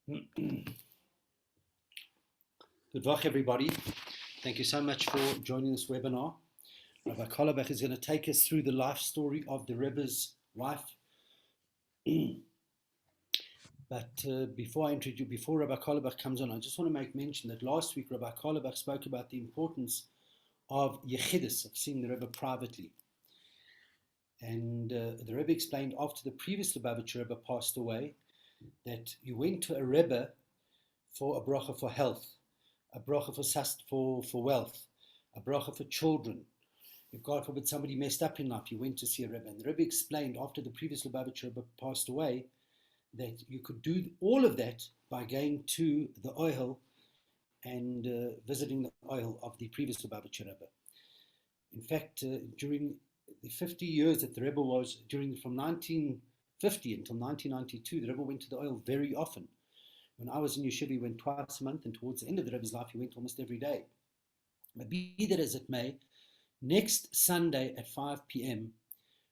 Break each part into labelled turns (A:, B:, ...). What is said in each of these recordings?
A: Good luck, everybody. Thank you so much for joining this webinar. Rabbi Karlebach is going to take us through the life story of the Rebbe's wife. But before Rabbi Karlebach comes on, I just want to make mention that last week Rabbi Karlebach spoke about the importance of yechidus, of seeing the Rebbe privately. And the Rebbe explained after the previous Lubavitcher Rebbe passed away that you went to a Rebbe for a bracha for health, a bracha for wealth, a bracha for children. If God forbid somebody messed up in life, you went to see a Rebbe. And the Rebbe explained after the previous Lubavitcher Rebbe passed away that you could do all of that by going to the oil and visiting the oil of the previous Lubavitcher Rebbe. In fact, during the 50 years that the Rebbe was, from 1950 until 1992, the Rebbe went to the oil very often. When I was in Yeshiva, he went twice a month, and towards the end of the Rebbe's life, he went almost every day. But be that as it may, next Sunday at 5 p.m.,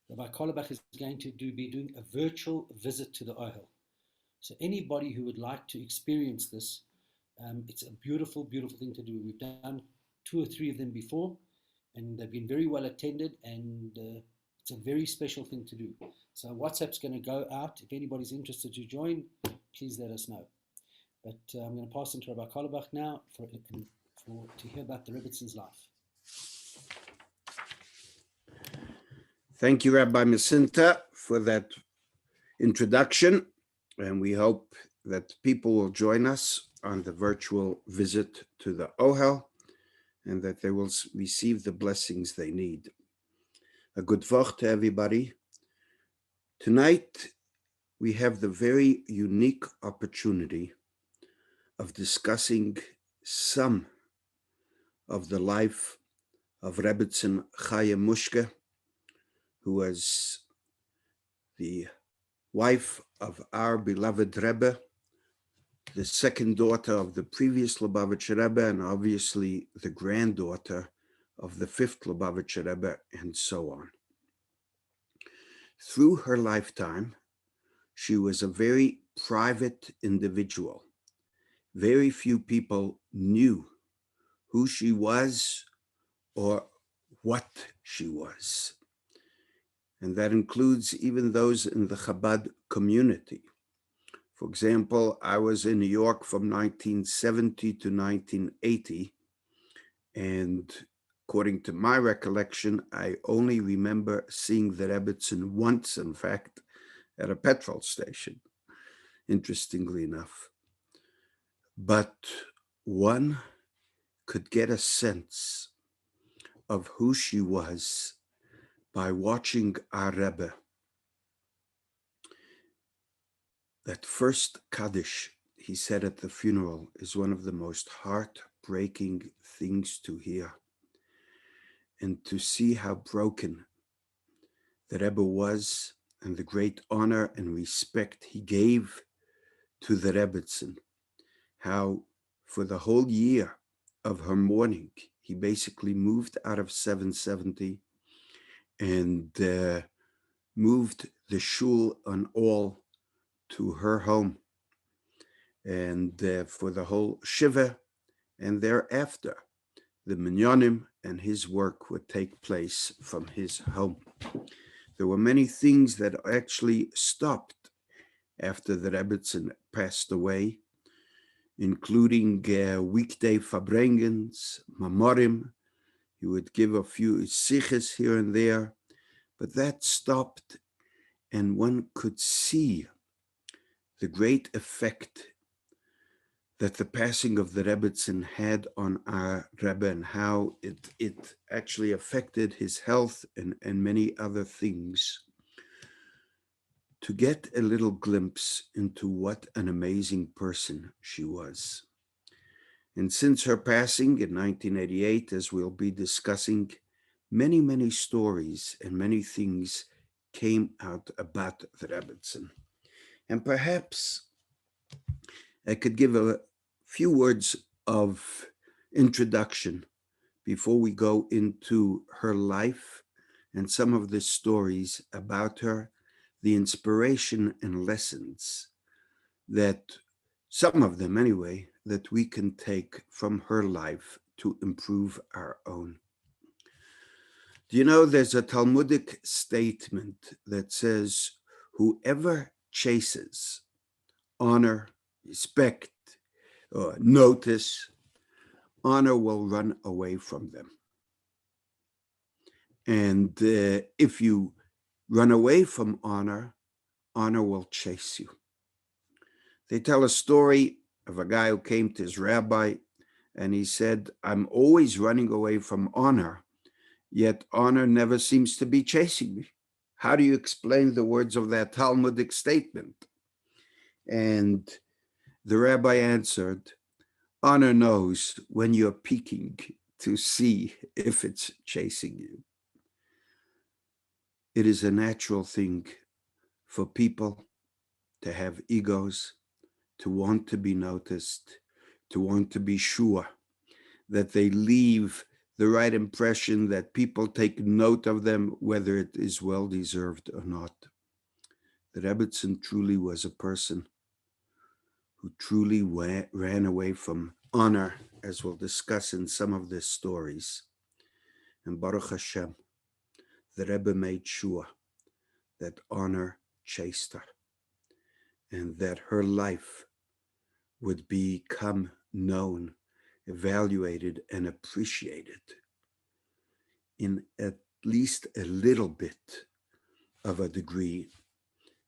A: Rabbi Karlebach is going to be doing a virtual visit to the Ohel. So anybody who would like to experience this, it's a beautiful, beautiful thing to do. We've done 2 or 3 of them before, and they've been very well attended, and it's a very special thing to do. So WhatsApp's going to go out. If anybody's interested to join, please let us know. But I'm going to pass on to Rabbi Karlebach now to hear about the Rabbitson's life.
B: Thank you, Rabbi Masinta, for that introduction. And we hope that people will join us on the virtual visit to the Ohel and that they will receive the blessings they need. A good vach to everybody. Tonight, we have the very unique opportunity of discussing some of the life of Rabbitson Chaya Mushke, who was the wife of our beloved Rebbe, the second daughter of the previous Lubavitcher Rebbe, and obviously the granddaughter of the fifth Lubavitcher Rebbe, and so on. Through her lifetime, she was a very private individual. Very few people knew who she was or what she was. And that includes even those in the Chabad community. For example, I was in New York from 1970 to 1980, and according to my recollection, I only remember seeing the Rabbitson once, in fact, at a petrol station, interestingly enough. But one could get a sense of who she was by watching our Rebbe. That first Kaddish he said at the funeral is one of the most heartbreaking things to hear. And to see how broken the Rebbe was and the great honor and respect he gave to the Rabbitson. How for the whole year of her mourning, he basically moved out of 770 and moved the shul and all to her home. And for the whole Shiva and thereafter, the minyanim and his work would take place from his home. There were many things that actually stopped after the Rabbitson passed away, including weekday farbrengens, mamorim. He would give a few siches here and there, but that stopped, and one could see the great effect that the passing of the Rabbitson had on our Rebbe and how it actually affected his health and many other things. To get a little glimpse into what an amazing person she was. And since her passing in 1988, as we'll be discussing, many, many stories and many things came out about the Rabbitson. And perhaps I could give a few words of introduction before we go into her life and some of the stories about her, the inspiration and lessons that some of them anyway, that we can take from her life to improve our own. Do you know there's a Talmudic statement that says, whoever chases honor, respect, or notice, honor will run away from them. And if you run away from honor, honor will chase you. They tell a story of a guy who came to his rabbi and he said, I'm always running away from honor, yet honor never seems to be chasing me. How do you explain the words of that Talmudic statement? And the rabbi answered, honor knows when you're peeking to see if it's chasing you. It is a natural thing for people to have egos, to want to be noticed, to want to be sure that they leave the right impression, that people take note of them, whether it is well-deserved or not. The Rabbitson truly was a person who truly ran away from honor, as we'll discuss in some of the stories. And Baruch Hashem, the Rebbe made sure that honor chased her and that her life would become known, evaluated, and appreciated in at least a little bit of a degree,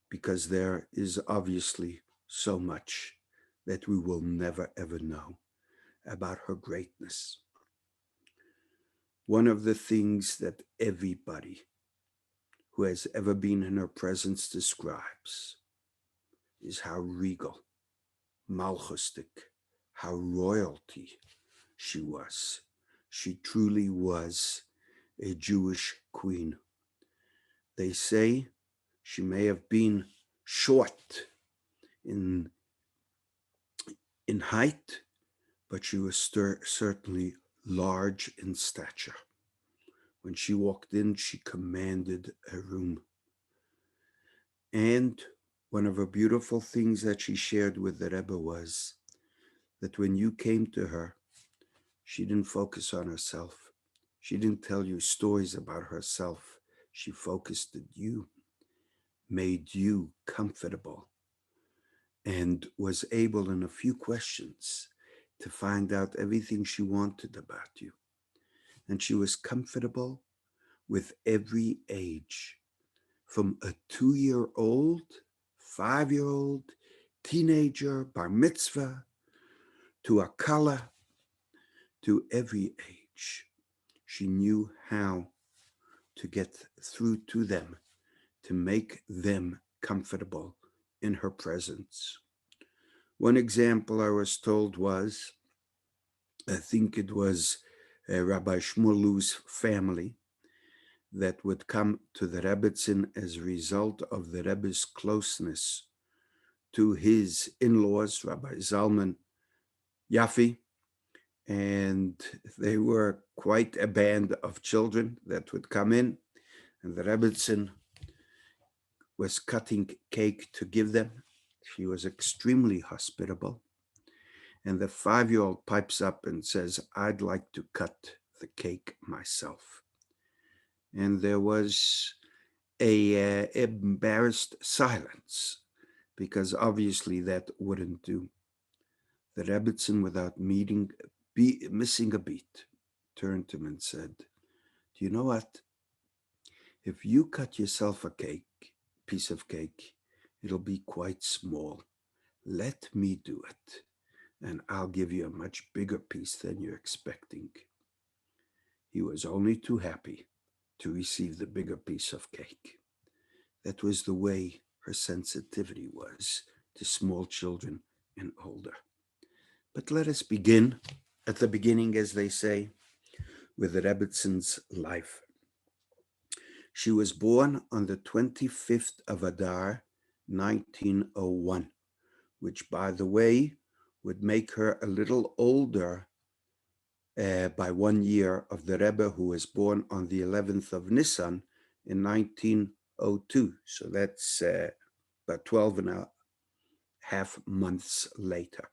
B: because there is obviously so much that we will never ever know about her greatness. One of the things that everybody who has ever been in her presence describes is how regal, malchustic, how royalty she was. She truly was a Jewish queen. They say she may have been short in height, but she was certainly large in stature. When she walked in, she commanded a room. And one of her beautiful things that she shared with the Rebbe was that when you came to her, she didn't focus on herself. She didn't tell you stories about herself. She focused on you, made you comfortable, and was able in a few questions to find out everything she wanted about you. And she was comfortable with every age, from a 2-year-old, 5-year-old, teenager, bar mitzvah, to a kala, to every age. She knew how to get through to them, to make them comfortable in her presence. One example I was told was, I think it was Rabbi Shmulu's family that would come to the Rabbitson as a result of the Rebbe's closeness to his in-laws, Rabbi Zalman Yaffe, and they were quite a band of children that would come in, and the Rabbitson was cutting cake to give them. She was extremely hospitable. And the 5-year-old pipes up and says, I'd like to cut the cake myself. And there was a embarrassed silence, because obviously that wouldn't do. The Rabbitson, without missing a beat, turned to him and said, do you know what? If you cut yourself a piece of cake, it'll be quite small. Let me do it, and I'll give you a much bigger piece than you're expecting. He was only too happy to receive the bigger piece of cake. That was the way her sensitivity was to small children and older. But let us begin at the beginning, as they say, with the Rabbitson's life. She was born on the 25th of Adar, 1901, which, by the way, would make her a little older by 1 year of the Rebbe, who was born on the 11th of Nisan in 1902. So that's about 12 and a half months later.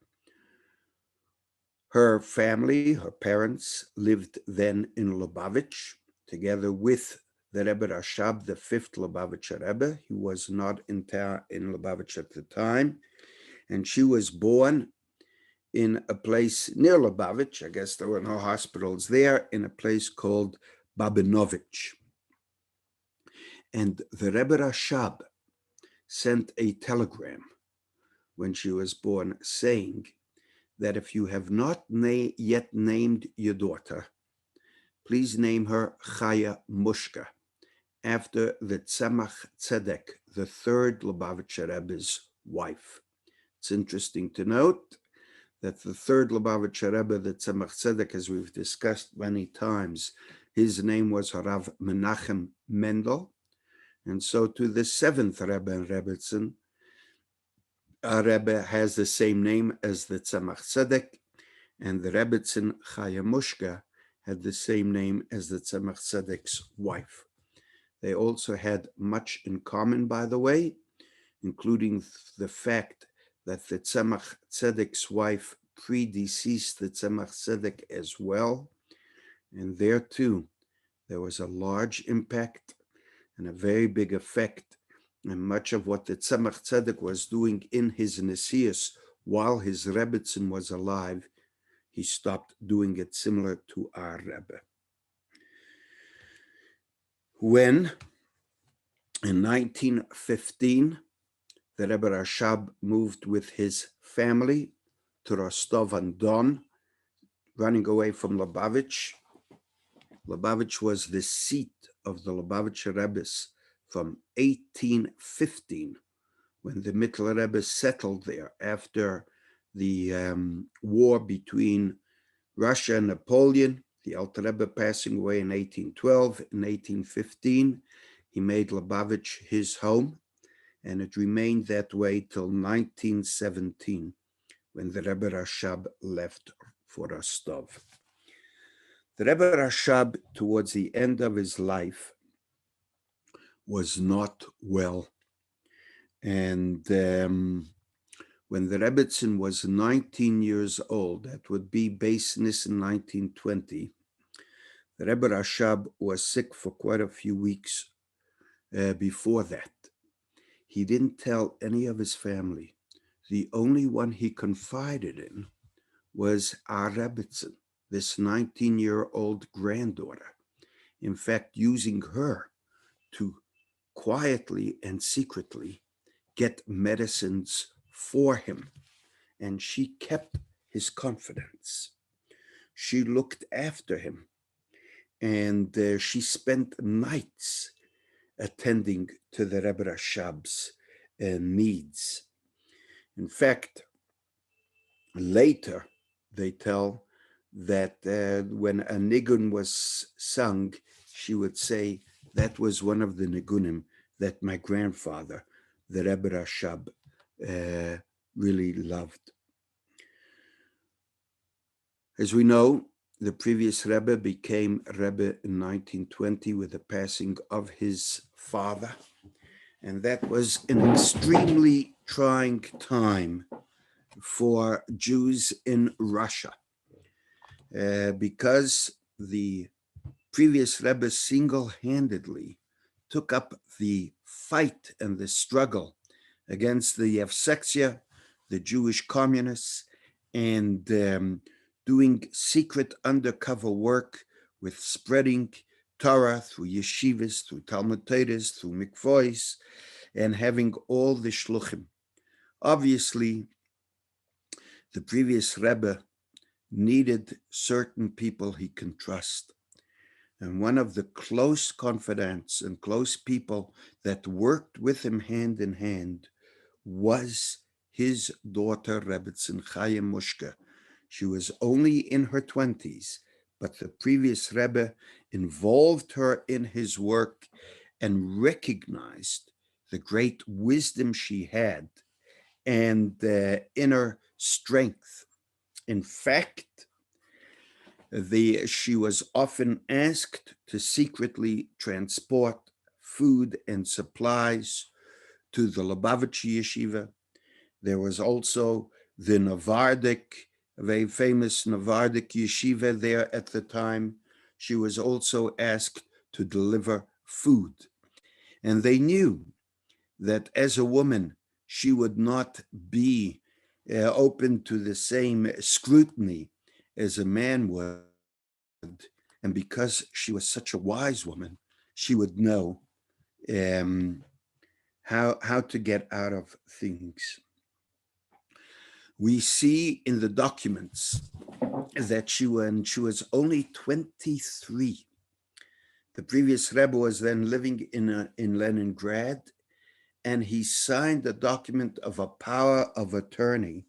B: Her family, her parents, lived then in Lubavitch, together with the Rebbe Rashab, the fifth Lubavitcher Rebbe. He was not in Lubavitch at the time, and she was born in a place near Lubavitch. I guess there were no hospitals there, in a place called Babinovich. And the Rebbe Rashab sent a telegram when she was born saying that if you have not yet named your daughter, please name her Chaya Mushka, after the Tzemach Tzedek, the third Lubavitcher Rebbe's wife. It's interesting to note that the third Lubavitcher Rebbe, the Tzemach Tzedek, as we've discussed many times, his name was Rav Menachem Mendel. And so to the seventh Rebbe in Rabbitson, our Rebbe has the same name as the Tzemach Tzedek, and the Rabbitson Chaya Mushka had the same name as the Tzemach Tzedek's wife. They also had much in common, by the way, including the fact that the Tzemach Tzedek's wife predeceased the Tzemach Tzedek as well. And there too, there was a large impact and a very big effect. And much of what the Tzemach Tzedek was doing in his Nesius while his Rabbitson was alive, he stopped doing it, similar to our Rebbe. When, in 1915, the Rebbe Rashab moved with his family to Rostov-on-Don, running away from Lubavitch. Lubavitch was the seat of the Lubavitcher Rebbe's from 1815, when the Mittler Rebbe settled there after the war between Russia and Napoleon. The Alter Rebbe passing away in 1812. In 1815, he made Lubavitch his home, and it remained that way till 1917, when the Rebbe Rashab left for Rostov. The Rebbe Rashab, towards the end of his life, was not well. And when the Rabbitson was 19 years old, that would be Beis Nissen 1920, the Rebbe Rashab was sick for quite a few weeks before that. He didn't tell any of his family. The only one he confided in was our Rabbitson, this 19-year-old granddaughter. In fact, using her to quietly and secretly get medicines for him. And she kept his confidence. She looked after him, and she spent nights attending to the Rebbe Rashab's needs. In fact, later they tell that when a nigun was sung, she would say, that was one of the nigunim that my grandfather, the Rebbe Rashab, really loved. As we know, the previous Rebbe became Rebbe in 1920 with the passing of his father. And that was an extremely trying time for Jews in Russia, because the previous Rebbe single-handedly took up the fight and the struggle against the Yevsektia, the Jewish communists, and doing secret undercover work with spreading Torah through yeshivas, through Talmud Torahs, through mikvois, and having all the shluchim. Obviously, the previous Rebbe needed certain people he can trust. And one of the close confidants and close people that worked with him hand in hand was his daughter, Rabbitson Chaya Mushka. She was only in her 20s, but the previous Rebbe involved her in his work and recognized the great wisdom she had and the inner strength. In fact, she was often asked to secretly transport food and supplies to the Lubavitch yeshiva. There was also the Navardic, a very famous Navardic yeshiva there at the time. She was also asked to deliver food. And they knew that as a woman, she would not be open to the same scrutiny as a man would. And because she was such a wise woman, she would know um, how to get out of things. We see in the documents that when she was only 23, the previous Rebbe was then living in Leningrad, and he signed a document of a power of attorney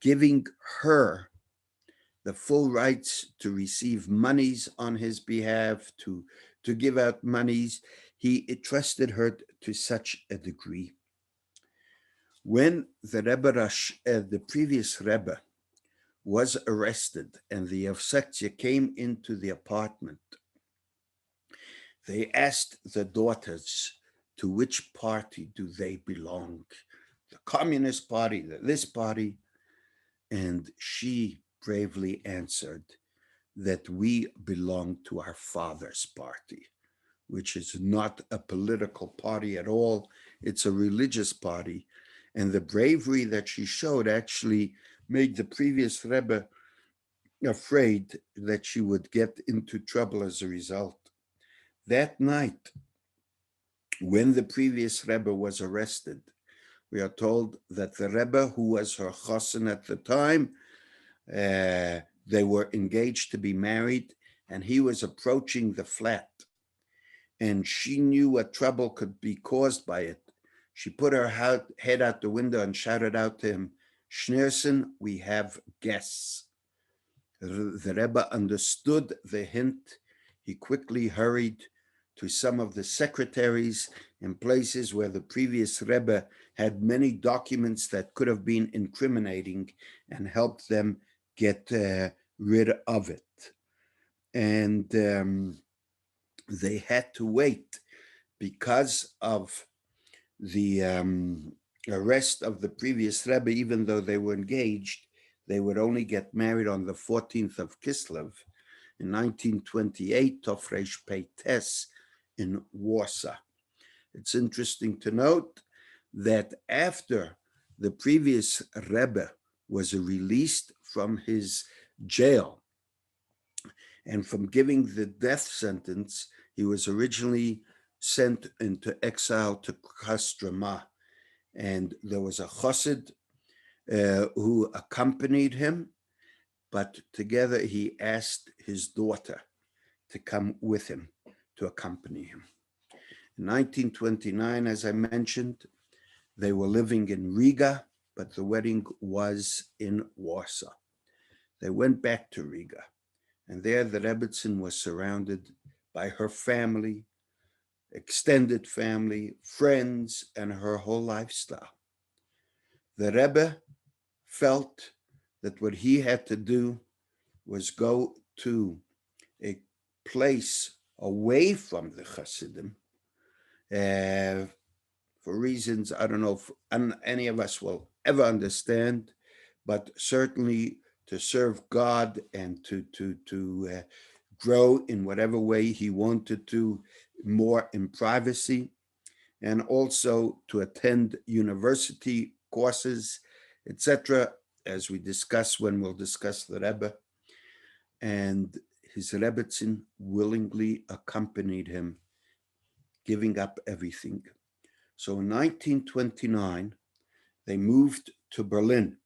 B: giving her the full rights to receive monies on his behalf, to give out monies. He trusted her to such a degree. When the the previous Rebbe was arrested and the Yevsektia came into the apartment, they asked the daughters, to which party do they belong? The Communist Party, this party? And she bravely answered that we belong to our father's party, which is not a political party at all. It's a religious party. And the bravery that she showed actually made the previous Rebbe afraid that she would get into trouble as a result. That night, when the previous Rebbe was arrested, we are told that the Rebbe, who was her chassan at the time, they were engaged to be married, and he was approaching the flat. And she knew what trouble could be caused by it. She put her head out the window and shouted out to him, "Schneerson, we have guests." The Rebbe understood the hint. He quickly hurried to some of the secretaries in places where the previous Rebbe had many documents that could have been incriminating and helped them get rid of it. And they had to wait because of the arrest of the previous Rebbe. Even though they were engaged, they would only get married on the 14th of Kislev in 1928, Tofresh Peites in Warsaw. It's interesting to note that after the previous Rebbe was released from his jail and from giving the death sentence, he was originally sent into exile to Kostroma. And there was a chassid who accompanied him, but together he asked his daughter to come with him, to accompany him. In 1929, as I mentioned, they were living in Riga, but the wedding was in Warsaw. They went back to Riga, and there the Rabbitson was surrounded by her family, extended family, friends, and her whole lifestyle. The Rebbe felt that what he had to do was go to a place away from the Hasidim, for reasons I don't know if any of us will ever understand, but certainly to serve God and to grow in whatever way he wanted to, more in privacy, and also to attend university courses, etc., as we discuss when we'll discuss the Rebbe. And his Rabbitson willingly accompanied him, giving up everything. So in 1929, they moved to Berlin.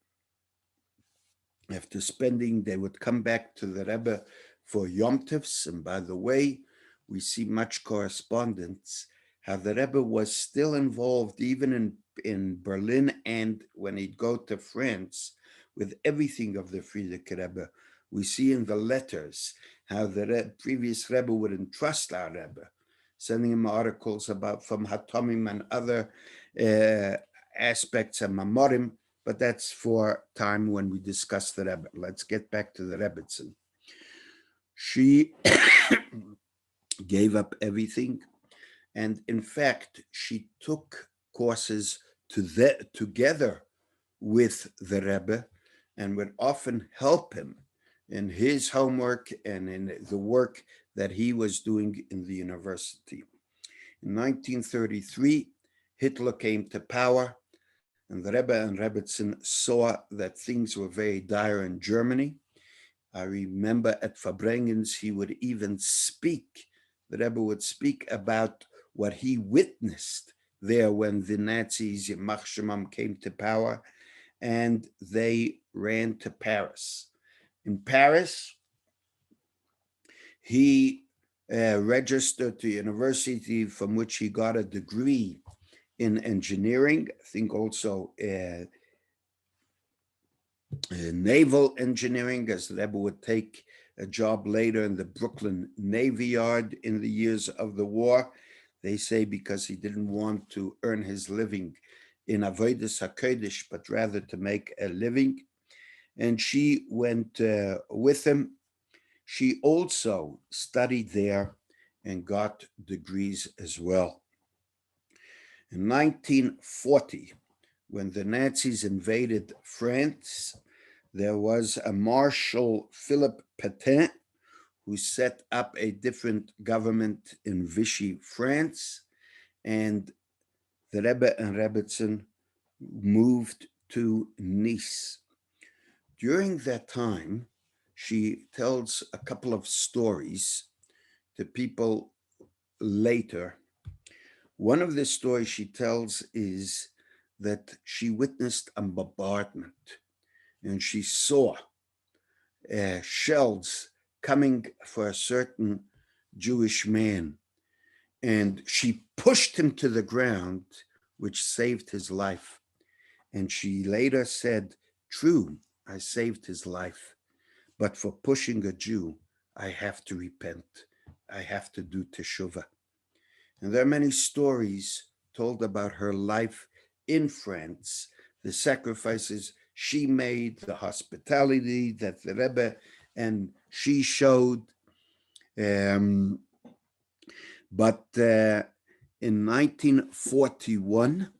B: After spending, they would come back to the Rebbe for Yom Tovs. And by the way, we see much correspondence, how the Rebbe was still involved even in Berlin, and when he'd go to France, with everything of the Frierdiker Rebbe. We see in the letters how the previous Rebbe would entrust our Rebbe, sending him articles about from Hatomim and other aspects of Mamorim, but that's for time when we discuss the Rebbe. Let's get back to the Rabbitson. She gave up everything, and in fact, she took courses together with the Rebbe and would often help him in his homework and in the work that he was doing in the university. In 1933, Hitler came to power, and the Rebbe and Rabbitson saw that things were very dire in Germany. I remember at Fabrengens, he would even speak, the Rebbe would speak about what he witnessed there when the Nazis, Yamach Shemam, came to power, and they ran to Paris. In Paris, he registered to university from which he got a degree in engineering, I think also naval engineering, as the Rebbe would take a job later in the Brooklyn Navy Yard in the years of the war. They say because he didn't want to earn his living in Avodas HaKodesh, but rather to make a living. And she went with him. She also studied there and got degrees as well. In 1940, when the Nazis invaded France, there was a Marshal Philippe Pétain who set up a different government in Vichy, France, and the Rebbe and Rabbitson moved to Nice. During that time, she tells a couple of stories to people later. One of the stories she tells is that she witnessed a bombardment and she saw shells coming for a certain Jewish man, and she pushed him to the ground, which saved his life. And she later said, "True, I saved his life, but for pushing a Jew, I have to repent. I have to do teshuvah." And there are many stories told about her life in France, the sacrifices she made, the hospitality that the Rebbe and she showed. But in 1941,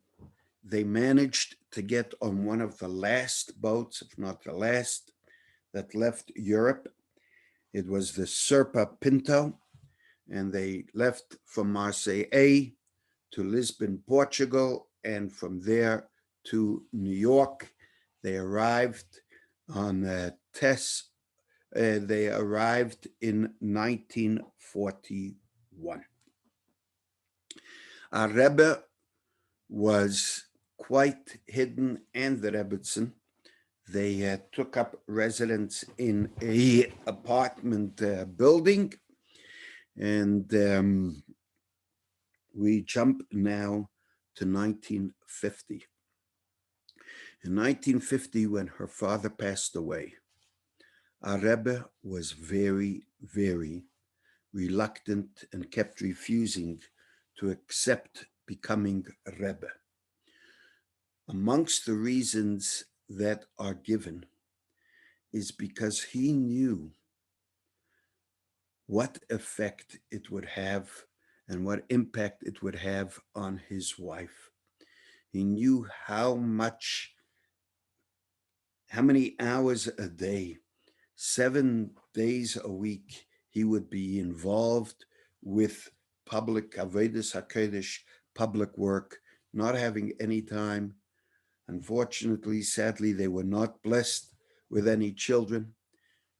B: they managed to get on one of the last boats, if not the last, that left Europe. It was the Serpa Pinto, and they left from Marseille to Lisbon, Portugal, and from there to New York. They arrived on they arrived in 1941. Our Rebbe was quite hidden, and the Rabbitson. They took up residence in a apartment building, and we jump now to 1950. In 1950, when her father passed away, our Rebbe was very, very reluctant and kept refusing to accept becoming a Rebbe. Amongst the reasons that are given is because he knew what effect it would have and what impact it would have on his wife. He knew how many hours a day, 7 days a week, he would be involved with public Avodas HaKodesh, public work, not having any time. Unfortunately, sadly, they were not blessed with any children.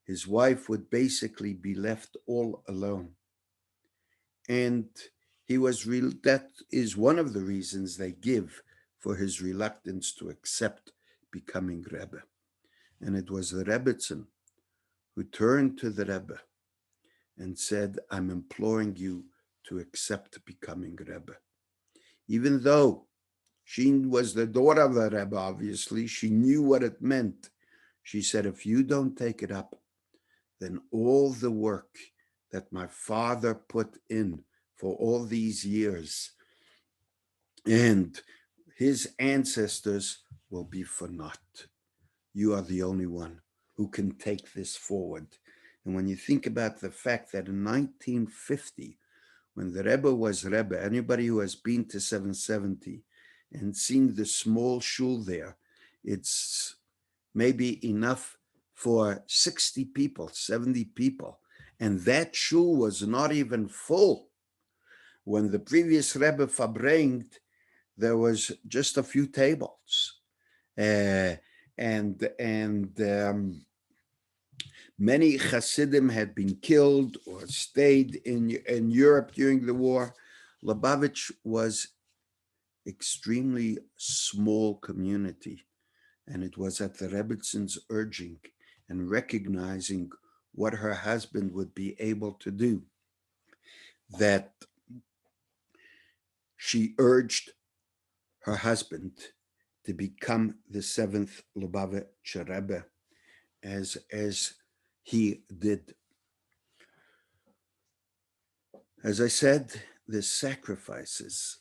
B: His wife would basically be left all alone. And that is one of the reasons they give for his reluctance to accept becoming Rebbe. And it was the Rabbitson who turned to the Rebbe and said, "I'm imploring you to accept becoming Rebbe." Even though she was the daughter of the Rebbe, obviously, she knew what it meant. She said, "If you don't take it up, then all the work that my father put in for all these years and his ancestors will be for naught. You are the only one who can take this forward." And when you think about the fact that in 1950, when the Rebbe was Rebbe, anybody who has been to 770 and seen the small shul there, It's maybe enough for 60 people, 70 people. And that shul was not even full. When the previous Rebbe verbringed, there was just a few tables. And many Hasidim had been killed or stayed in Europe during the war. Lubavitch was extremely small community, and it was at the Rabbitson's urging and recognizing what her husband would be able to do that she urged her husband to become the seventh Lubavitch Rebbe as he did. As I said, the sacrifices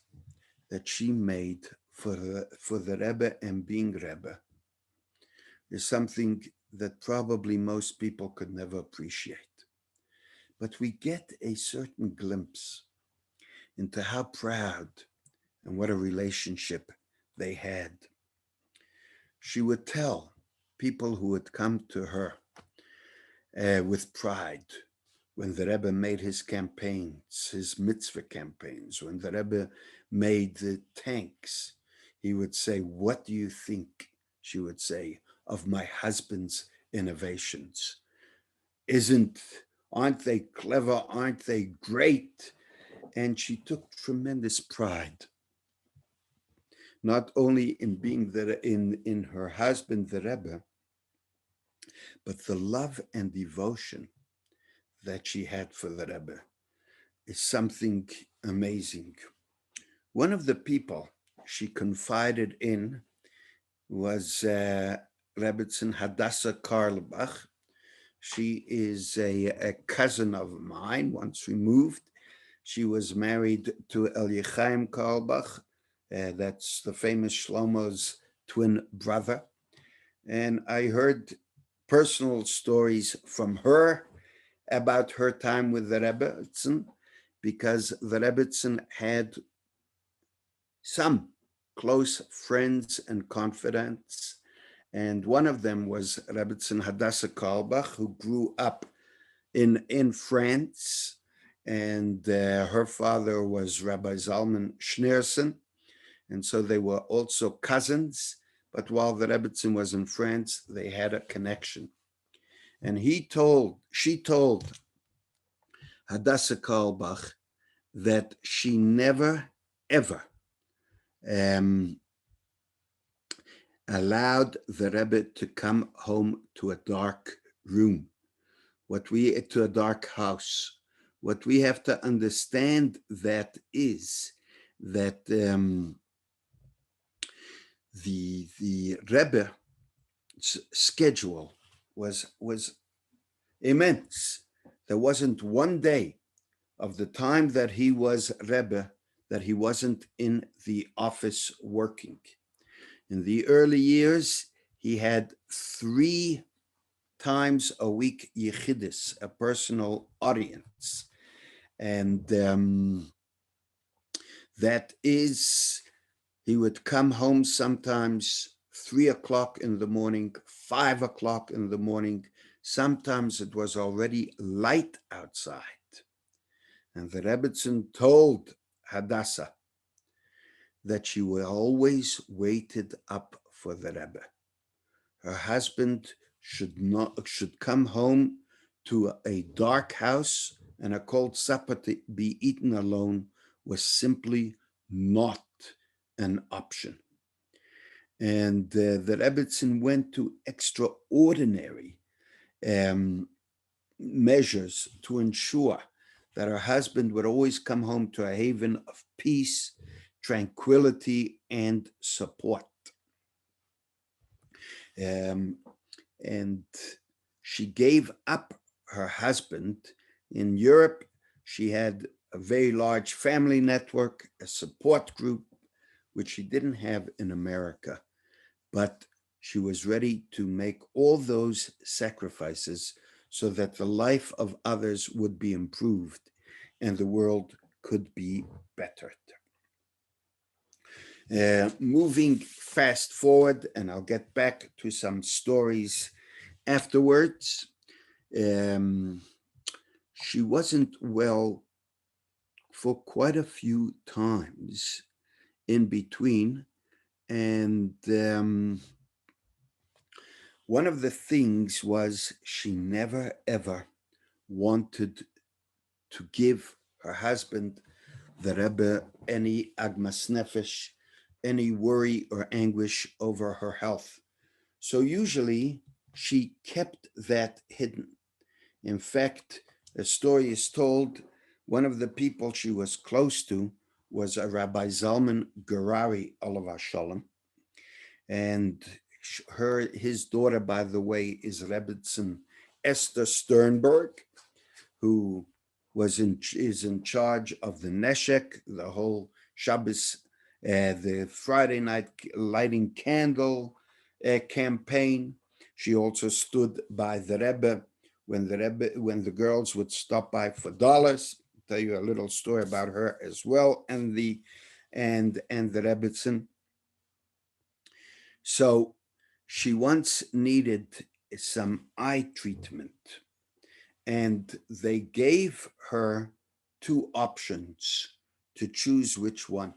B: that she made for the Rebbe and being Rebbe is something that probably most people could never appreciate. But we get a certain glimpse into how proud and what a relationship they had. She would tell people who would come to her with pride when the Rebbe made his campaigns, his mitzvah campaigns, when the Rebbe made the tanks, he would say, "What do you think," she would say, "of my husband's innovations? Aren't they clever? Aren't they great?" And she took tremendous pride, not only in being in her husband, the Rebbe, but the love and devotion that she had for the Rebbe is something amazing. One of the people she confided in was Rabbitson Hadassah Karlbach. She is a cousin of mine, once removed. She was married to Eliachaim Karlbach. That's the famous Shlomo's twin brother. And I heard personal stories from her about her time with the Rabbitson, because the Rabbitson had some close friends and confidants. And one of them was Rabbitson Hadassah Karlbach, who grew up in France. And her father was Rabbi Zalman Schneerson. And so they were also cousins. But while the Rabbitson was in France, they had a connection. And she told Hadassah Karlbach that she never, ever allowed the Rebbe to come home to a dark room, to a dark house. What we have to understand that is that the Rebbe's schedule was immense. There wasn't one day of the time that he was Rebbe that he wasn't in the office working. In the early years, he had 3 times a week yechidus, a personal audience. And that is, he would come home sometimes 3 o'clock in the morning, 5 o'clock in the morning. Sometimes it was already light outside. And the Rabbitson told Hadassah that she always waited up for the Rebbe. Her husband should come home to a dark house, and a cold supper to be eaten alone was simply not an option. And the Rabbitson went to extraordinary measures to ensure that her husband would always come home to a haven of peace, tranquility, and support. And she gave up her husband. In Europe, she had a very large family network, a support group, which she didn't have in America. But she was ready to make all those sacrifices so that the life of others would be improved and the world could be bettered. Moving fast forward, and I'll get back to some stories afterwards. She wasn't well for quite a few times in between. And one of the things was she never ever wanted to give her husband, the Rebbe, any agmas nefesh, any worry or anguish over her health. So usually she kept that hidden. In fact, a story is told one of the people she was close to was a Rabbi Zalman Gerari, Olav Shalom, and his daughter, by the way, is Rabbitson Esther Sternberg, who is in charge of the Neshek, the whole Shabbos, the Friday night lighting candle campaign. She also stood by the Rebbe when the girls would stop by for dollars. I'll tell you a little story about her as well, and the Rabbitson. So she once needed some eye treatment, and they gave her two options to choose which one.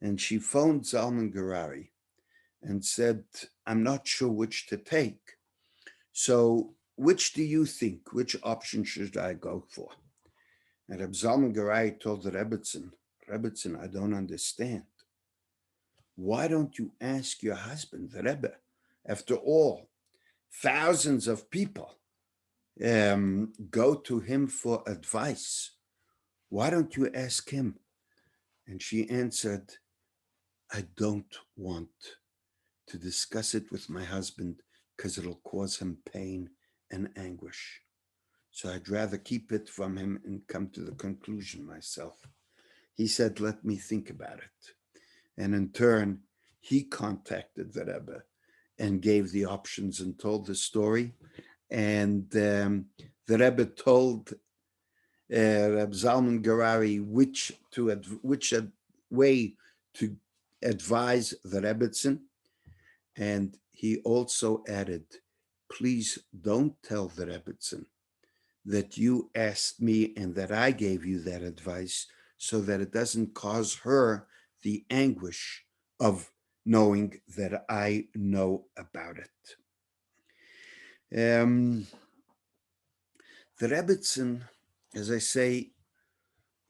B: And she phoned Zalman Gerari and said, I'm not sure which to take. So which do you think? Which option should I go for? And Reb Zalman Gerari told the Rabbitson, I don't understand. Why don't you ask your husband, the Rebbe? After all, thousands of people go to him for advice. Why don't you ask him? And she answered, I don't want to discuss it with my husband because it'll cause him pain and anguish. So I'd rather keep it from him and come to the conclusion myself. He said, let me think about it. And in turn, he contacted the Rebbe and gave the options and told the story. And the Rebbe told Reb Zalman Gerari which way to advise the Rabbitson. And he also added, please don't tell the Rabbitson that you asked me and that I gave you that advice, so that it doesn't cause her the anguish of knowing that I know about it. The Rabbitson, as I say,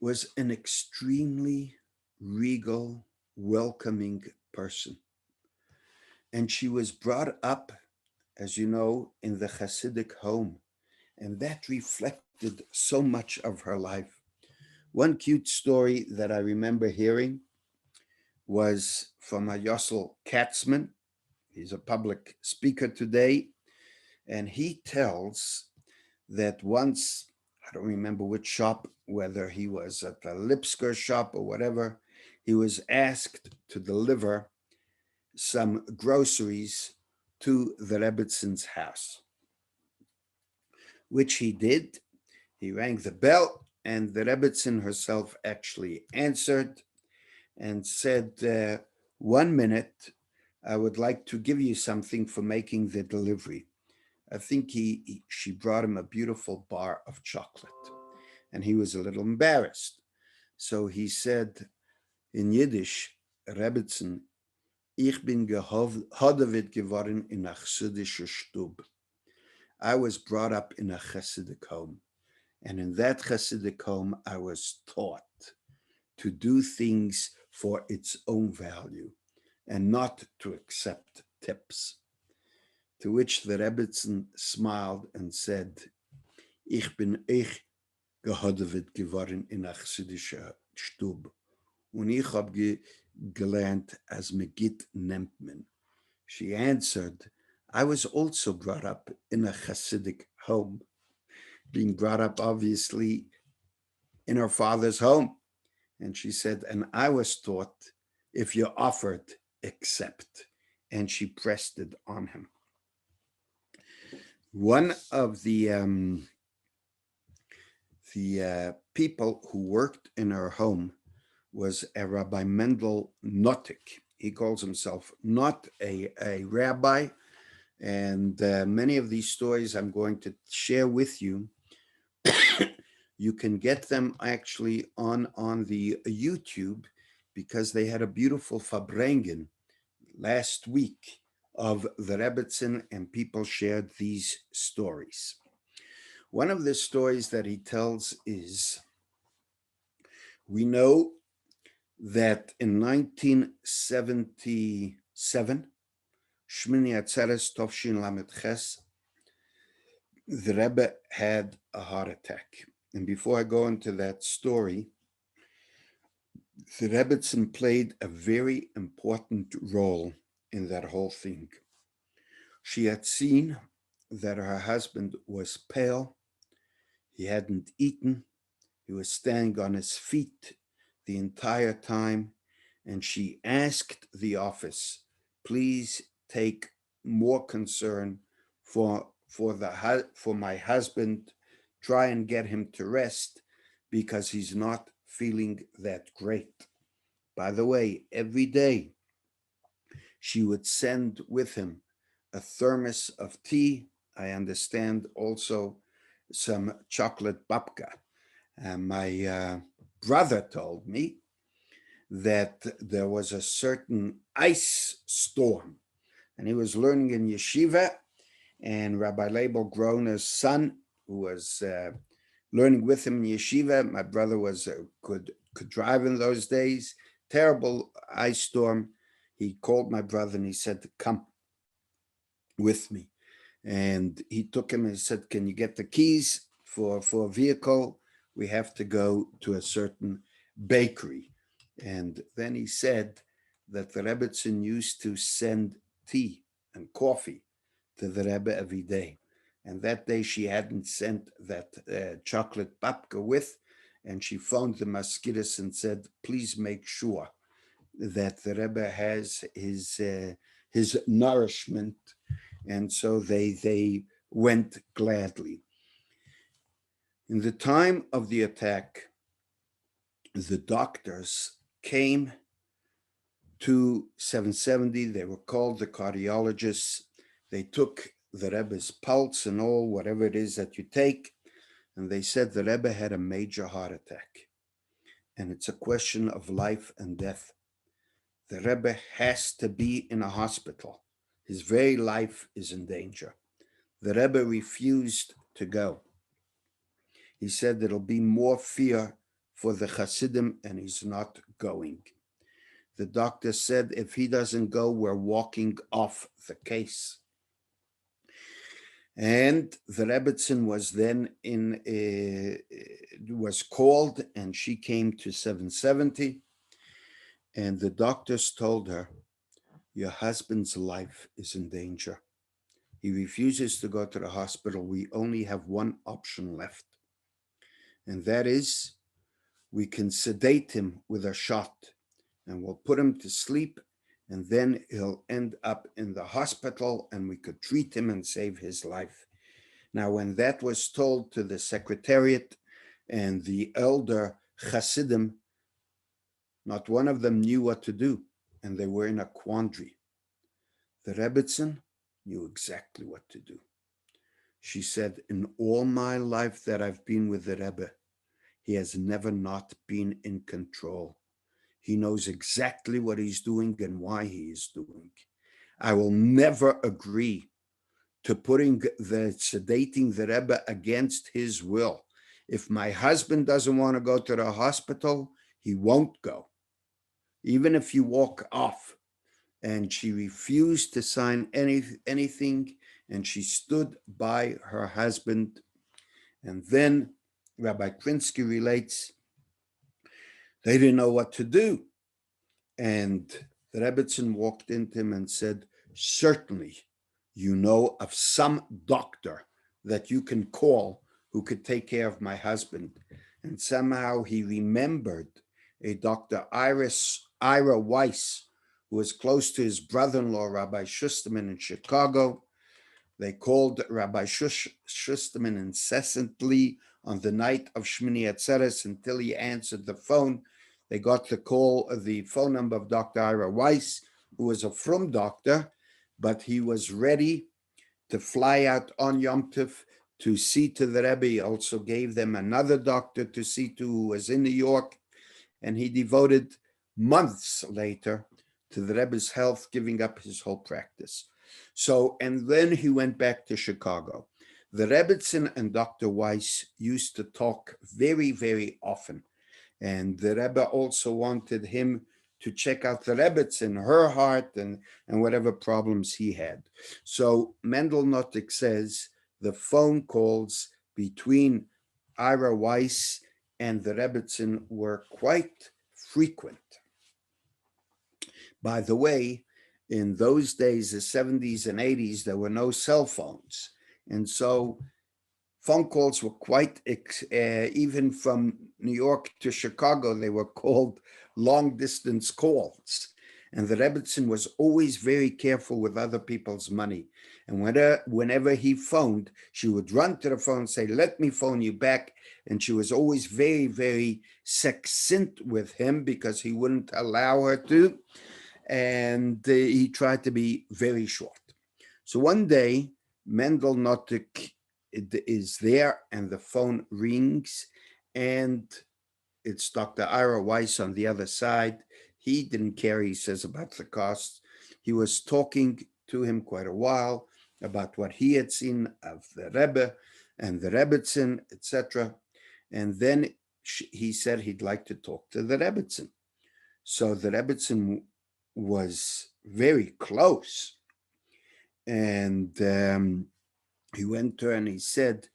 B: was an extremely regal, welcoming person. And she was brought up, as you know, in the Hasidic home, and that reflected so much of her life. One cute story that I remember hearing was from a Yossel Katzman. He's a public speaker today, and he tells that once, I don't remember which shop, whether he was at the Lipsker shop or whatever, he was asked to deliver some groceries to the Rabbitson's house, which he did. He rang the bell, and the Rabbitson herself actually answered and said, 1 minute, I would like to give you something for making the delivery. I think she brought him a beautiful bar of chocolate, and he was a little embarrassed. So he said in Yiddish, Rabbitson, ich bin gehodevet geworden in a chassidische Stub. I was brought up in a Hasidic home, and in that Hasidic home, I was taught to do things for its own value and not to accept tips. To which the Rabbitson smiled and said, ich bin gehodevet geworden in a chassidische Stub. Und ich habe gelernt, as megit nimmt man. She answered, I was also brought up in a Hasidic home, being brought up obviously in her father's home. And she said, and I was taught, if you offered, accept. And she pressed it on him. One of the people who worked in her home was a Rabbi Mendel Notik. He calls himself not a rabbi, and many of these stories I'm going to share with you. You can get them actually on the YouTube, because they had a beautiful Farbrengen last week of the Rabbitson, and people shared these stories. One of the stories that he tells is, we know that in 1977, Shmini Atzeres Tovshin Lamed Ches, the Rebbe had a heart attack. And before I go into that story, the Rabbitson played a very important role in that whole thing. She had seen that her husband was pale, he hadn't eaten, he was standing on his feet the entire time, and she asked the office, please take more concern for my husband, try and get him to rest, because he's not feeling that great. By the way, every day she would send with him a thermos of tea. I understand also some chocolate babka. And my brother told me that there was a certain ice storm, and he was learning in yeshiva, and Rabbi Label Groner's son, who was learning with him in yeshiva, my brother was could drive in those days, terrible ice storm. He called my brother and he said to come with me. And he took him and he said, can you get the keys for a vehicle? We have to go to a certain bakery. And then he said that the Rabbitson used to send tea and coffee to the Rebbe every day. And that day she hadn't sent that chocolate babka with, and she phoned the Maskiris and said, please make sure that the Rebbe has his nourishment. And so they went gladly. In the time of the attack, the doctors came to 770. They were called the cardiologists. They took the Rebbe's pulse and all, whatever it is that you take, and they said the Rebbe had a major heart attack. And it's a question of life and death. The Rebbe has to be in a hospital. His very life is in danger. The Rebbe refused to go. He said there'll be more fear for the Hasidim, and he's not going. The doctor said if he doesn't go, we're walking off the case. And the Rabbitson was then was called, and she came to 770. And the doctors told her, your husband's life is in danger. He refuses to go to the hospital. We only have one option left. And that is, we can sedate him with a shot, and we'll put him to sleep, and then he'll end up in the hospital, and we could treat him and save his life. Now, when that was told to the secretariat and the elder Hasidim, not one of them knew what to do, and they were in a quandary. The Rabbitson knew exactly what to do. She said, in all my life that I've been with the Rebbe, he has never not been in control. He knows exactly what he's doing and why he is doing. I will never agree to putting sedating the Rebbe against his will. If my husband doesn't want to go to the hospital, he won't go, even if you walk off. And she refused to sign anything, and she stood by her husband. And then Rabbi Krinsky relates, they didn't know what to do. And the Rabbitson walked into him and said, certainly you know of some doctor that you can call who could take care of my husband. And somehow he remembered a Dr. Ira Weiss, who was close to his brother-in-law, Rabbi Schusterman in Chicago. They called Rabbi Schusterman incessantly on the night of Shmini Atzeres until he answered the phone. they got the phone number of Dr. Ira Weiss, who was a frum doctor, but he was ready to fly out on Yom Tov to see to the Rebbe. He also gave them another doctor to see to who was in New York, and he devoted months later to the Rebbe's health, giving up his whole practice. So, and then he went back to Chicago. The Rabbitson and Dr. Weiss used to talk very, very often. And the Rebbe also wanted him to check out the Rabbitson, her heart, and whatever problems he had. So Mendel Notic says the phone calls between Ira Weiss and the Rabbitson were quite frequent. By the way, in those days, the 70s and 80s, there were no cell phones. And so phone calls were quite, even from New York to Chicago, they were called long distance calls. And the Rabbitson was always very careful with other people's money. And whenever he phoned, she would run to the phone and say, "Let me phone you back." And she was always very, very succinct with him because he wouldn't allow her to. And he tried to be very short. So one day, Mendel Notic is there and the phone rings, and it's Dr. Ira Weiss on the other side. He didn't care, he says, about the costs. He was talking to him quite a while about what he had seen of the Rebbe and the Rabbitson, etc. And then he said he'd like to talk to the Rabbitson. So the Rabbitson was very close. And he went to her and he said,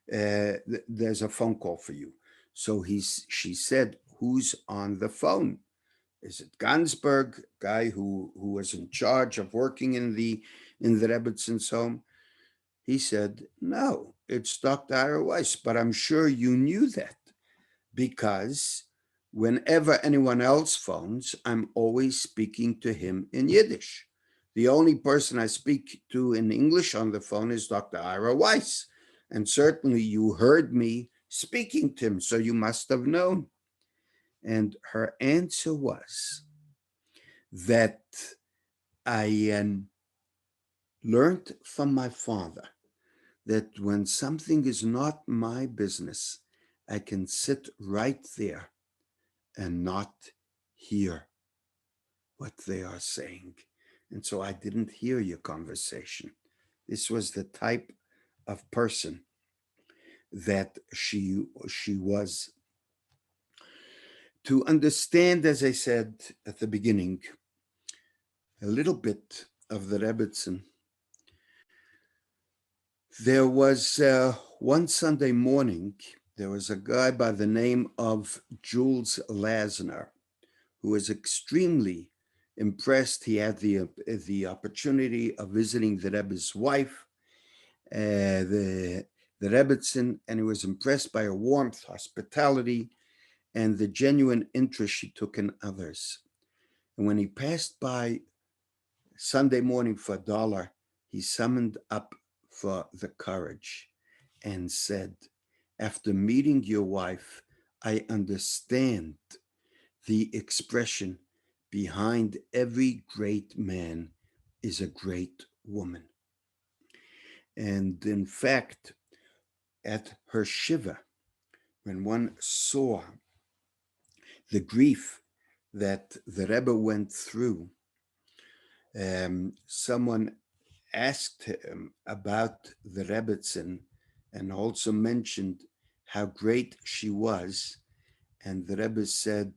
B: "There's a phone call for you." So she said, "Who's on the phone? Is it Gansberg, guy who was in charge of working in the Rebbitzon's home?" He said, "No, it's Dr. Ira Weiss, but I'm sure you knew that because whenever anyone else phones, I'm always speaking to him in Yiddish. The only person I speak to in English on the phone is Dr. Ira Weiss. And certainly you heard me speaking to him, so you must have known." And her answer was that I learned from my father that when something is not my business, I can sit right there and not hear what they are saying. And so I didn't hear your conversation. This was the type of person that she was. To understand, as I said at the beginning, a little bit of the Rabbitson, there was one Sunday morning, there was a guy by the name of Jules Lasner, who was extremely impressed. He had the opportunity of visiting the Rebbe's wife, the Rabbitson, and he was impressed by her warmth, hospitality, and the genuine interest she took in others. And when he passed by Sunday morning for $1, he summoned up for the courage and said, "After meeting your wife, I understand the expression behind every great man is a great woman." And in fact, at her shiva, when one saw the grief that the Rebbe went through, someone asked him about the Rabbitson and also mentioned how great she was. And the Rebbe said,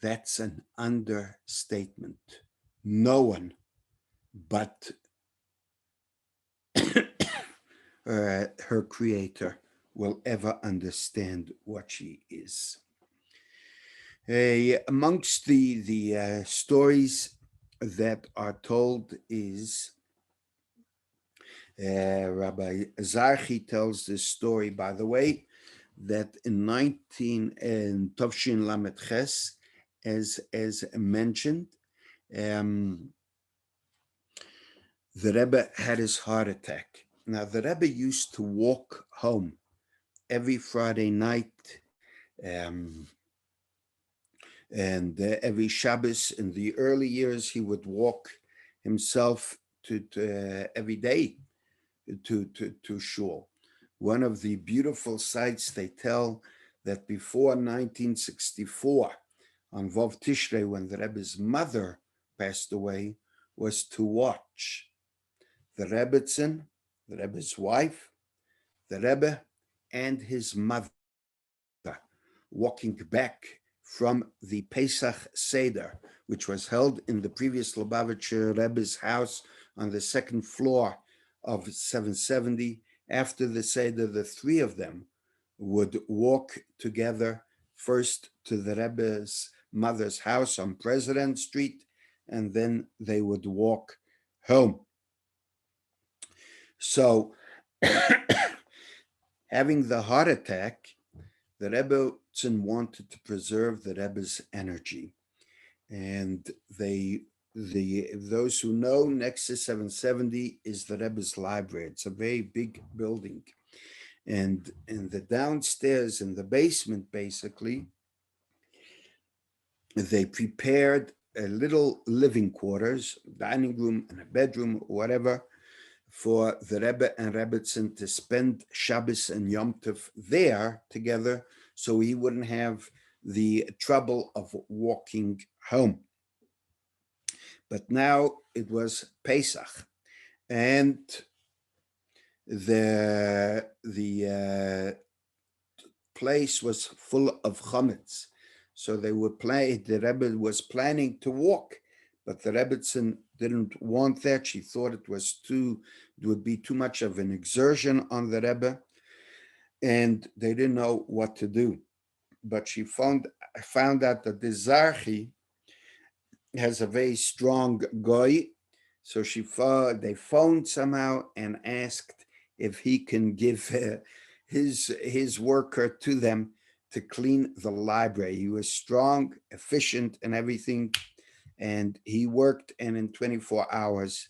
B: "That's an understatement. No one but her creator will ever understand what she is." Amongst the stories that are told is Rabbi Zarchi tells this story, by the way, that in Tovshin Lamed Ches, as mentioned, the Rebbe had his heart attack. Now, the Rebbe used to walk home every Friday night And every Shabbos in the early years, he would walk himself every day to shul. One of the beautiful sights they tell that before 1964, on Vov Tishrei, when the Rebbe's mother passed away, was to watch the Rabbitson, the Rebbe's wife, the Rebbe, and his mother walking back from the Pesach Seder, which was held in the previous Lubavitcher Rebbe's house on the second floor of 770. After the Seder, the three of them would walk together first to the Rebbe's mother's house on President Street, and then they would walk home. So, having the heart attack, the Rebbetzin wanted to preserve the Rebbe's energy. And those who know, next to 770 is the Rebbe's library. It's a very big building. And in the downstairs, in the basement, basically, they prepared a little living quarters, dining room and a bedroom, whatever, for the Rebbe and Rabbitson to spend Shabbos and Yom Tov there together, so he wouldn't have the trouble of walking home. But now it was Pesach, and the place was full of chametz. So the Rebbe was planning to walk, but the Rabbitson didn't want that. She thought it would be too much of an exertion on the Rebbe, and they didn't know what to do. But she found out that the Zarchi has a very strong goy, so they phoned somehow and asked if he can give his worker to them to clean the library. He was strong, efficient, and everything, and he worked, and in 24 hours,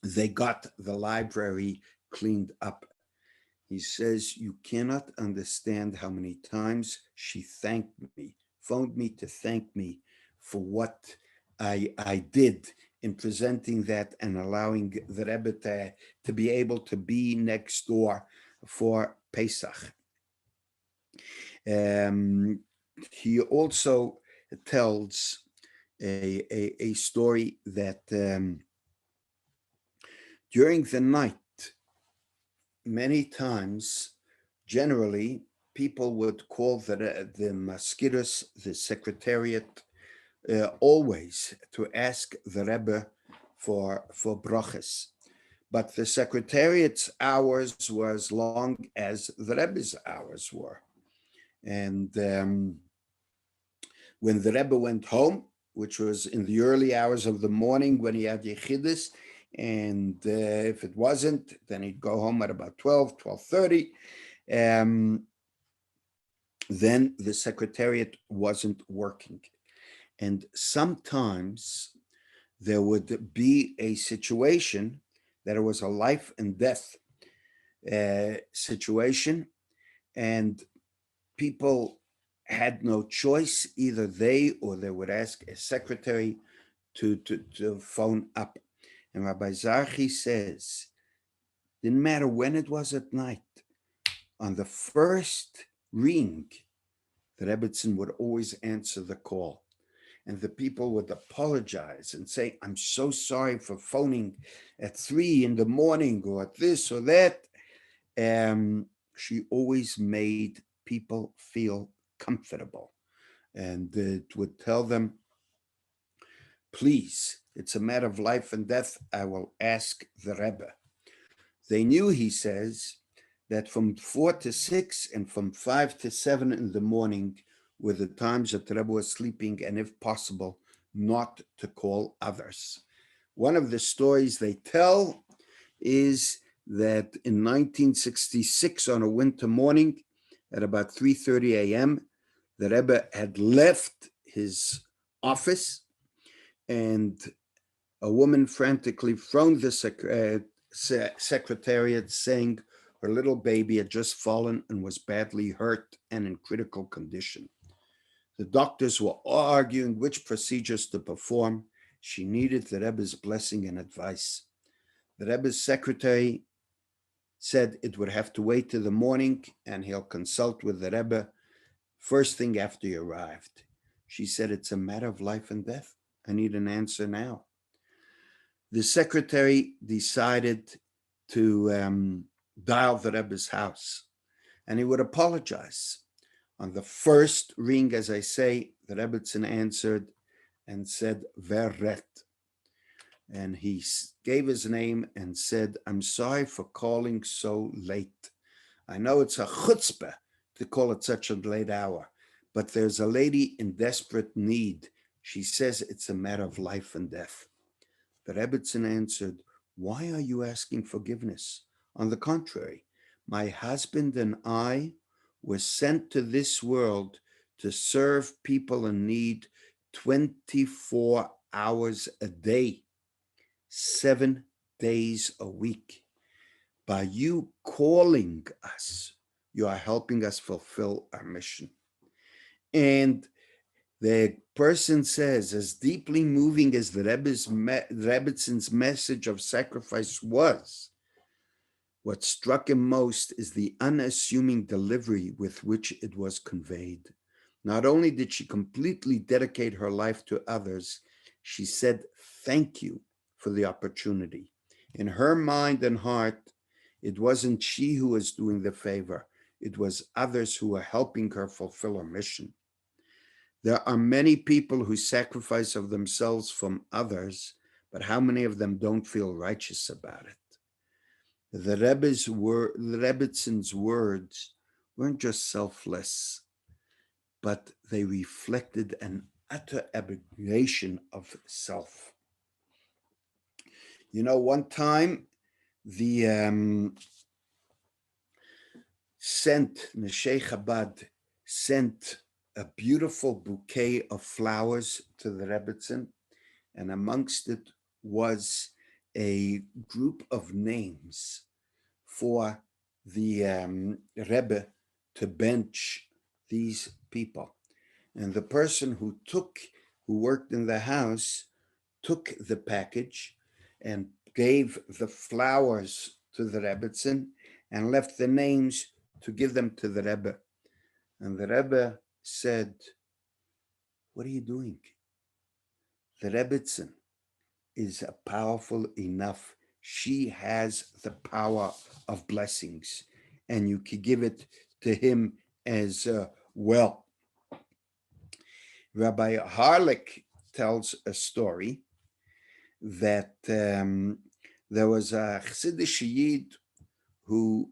B: they got the library cleaned up. He says, you cannot understand how many times she phoned me to thank me for what I did in presenting that and allowing the Rebbe to be able to be next door for Pesach. He also tells a story that during the night, many times, generally, people would call the mosquitoes, the secretariat, always to ask the Rebbe for brachas. But the secretariat's hours were as long as the Rebbe's hours were. And when the Rebbe went home, which was in the early hours of the morning when he had Yechidus, and if it wasn't, then he'd go home at about 12:30. Then the secretariat wasn't working. And sometimes there would be a situation that it was a life and death situation, and people had no choice. Either they or they would ask a secretary to phone up. And Rabbi Zarchi says, didn't matter when it was at night, on the first ring, the Rabbitson would always answer the call. And the people would apologize and say, I'm so sorry for phoning at 3 a.m. or at this or that. She always made people feel comfortable, and it would tell them, please, it's a matter of life and death. I will ask the Rebbe. They knew, he says, that from 4 to 6 and from 5 to 7 in the morning were the times that the Rebbe was sleeping, and if possible, not to call others. One of the stories they tell is that in 1966, on a winter morning, at about 3:30 a.m., the Rebbe had left his office, and a woman frantically phoned the secretariat saying her little baby had just fallen and was badly hurt and in critical condition. The doctors were arguing which procedures to perform. She needed the Rebbe's blessing and advice. The Rebbe's secretary said it would have to wait till the morning and he'll consult with the Rebbe first thing after he arrived. She said, it's a matter of life and death. I need an answer now. The secretary decided to dial the Rebbe's house, and he would apologize. On the first ring, as I say, the Rabbitson answered and said, Wer redt? And he gave his name and said, I'm sorry for calling so late. I know it's a chutzpah to call at such a late hour, but there's a lady in desperate need. She says it's a matter of life and death. The Rabbitson answered, why are you asking forgiveness? On the contrary, my husband and I were sent to this world to serve people in need 24 hours a day, 7 days a week. By you calling us, you are helping us fulfill our mission. And the person says, as deeply moving as the Rabbitson's message of sacrifice was, what struck him most is the unassuming delivery with which it was conveyed. Not only did she completely dedicate her life to others, she said, thank you for the opportunity. In her mind and heart, it wasn't she who was doing the favor. It was others who were helping her fulfill her mission. There are many people who sacrifice of themselves from others, but how many of them don't feel righteous about it? The Rebbitzon's words weren't just selfless, but they reflected an utter abnegation of self. You know, one time the Neshei Chabad sent a beautiful bouquet of flowers to the Rabbitson, and amongst it was a group of names for the Rebbe to bench these people. And the person who worked in the house, took the package and gave the flowers to the Rabbitson and left the names to give them to the Rebbe. And the Rebbe said, what are you doing? The Rabbitson is powerful enough. She has the power of blessings, and you can give it to him as well. Rabbi Harlick tells a story that there was a Chassidish Yid who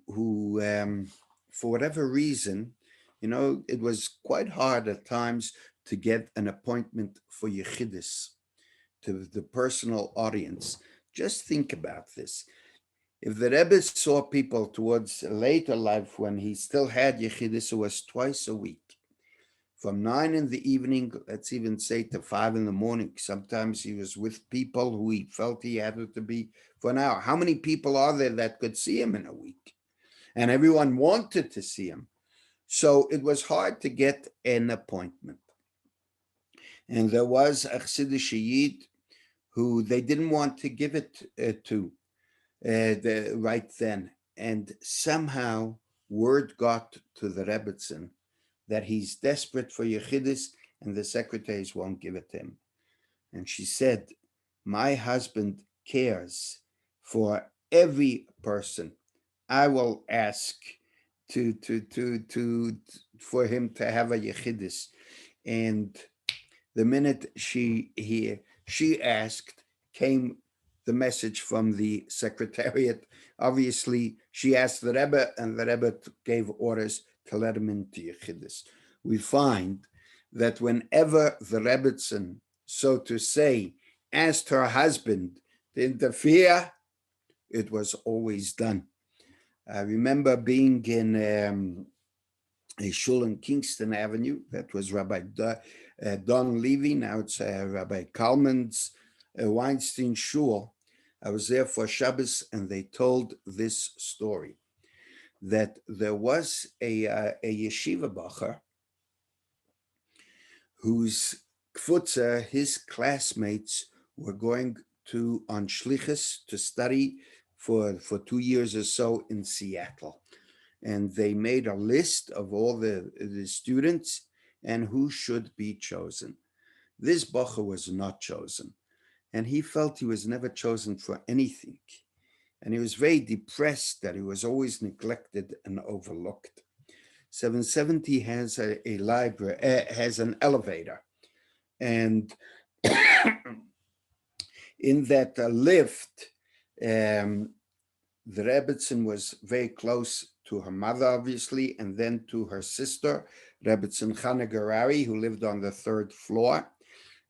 B: for whatever reason, you know, it was quite hard at times to get an appointment for Yechidus, to the personal audience. Just think about this. If the Rebbe saw people towards later life when he still had Yechidus, it was twice a week. From 9 in the evening, let's even say to 5 in the morning. Sometimes he was with people who he felt he had to be for an hour. How many people are there that could see him in a week? And everyone wanted to see him. So it was hard to get an appointment. And there was a Chassidish Yid who they didn't want to give it to right then. And somehow word got to the Rabbitson that he's desperate for Yechidus and the secretaries won't give it to him. And she said, my husband cares for every person. I will ask for him to have a Yechidus. And the minute she asked, came the message from the secretariat. Obviously, she asked the Rebbe, and the Rebbe gave orders to let him into Yechidus. We find that whenever the Rabbitson, so to say, asked her husband to interfere, it was always done. I remember being in a shul in Kingston Avenue. That was Rabbi Don Levy. Now it's Rabbi Kalman's Weinstein Shul. I was there for Shabbos, and they told this story, that there was a yeshiva bacher whose kfutza, his classmates, were going to on shlichus to study for 2 years or so in Seattle. And they made a list of all the students and who should be chosen. This bacher was not chosen, and he felt he was never chosen for anything. And he was very depressed that he was always neglected and overlooked. 770 has a library, has an elevator, and in that lift, the Rabbitson was very close to her mother, obviously, and then to her sister, Rabbitson Chana Garari, who lived on the 3rd floor.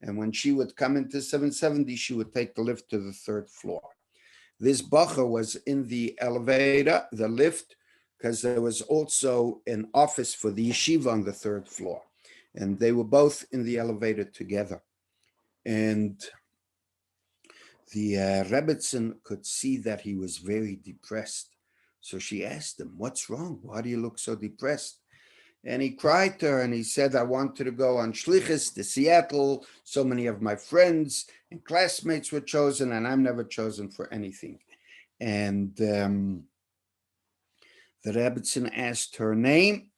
B: And when she would come into 770, she would take the lift to the 3rd floor. This bacher was in the elevator, the lift, because there was also an office for the yeshiva on the 3rd floor. And they were both in the elevator together. And the Rabbitson could see that he was very depressed. So she asked him, "What's wrong? Why do you look so depressed?" And he cried to her and he said, "I wanted to go on shlichus to Seattle. So many of my friends and classmates were chosen, and I'm never chosen for anything." And the Rabbitson asked her name,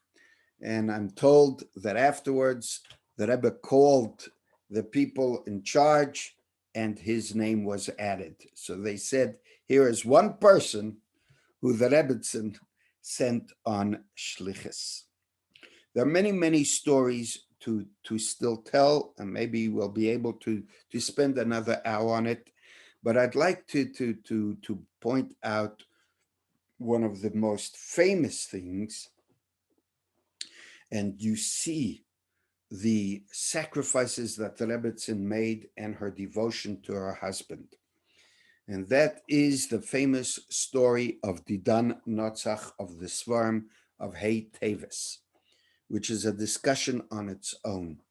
B: and I'm told that afterwards the Rebbe called the people in charge and his name was added. So they said, here is one person who the Rabbitson sent on shlichus. There are many, many stories to still tell, and maybe we'll be able to spend another hour on it. But I'd like to point out one of the most famous things, and you see the sacrifices that the Rabbitson made and her devotion to her husband. And that is the famous story of Didan Notzach of the Svarim of Hey Tevis, which is a discussion on its own.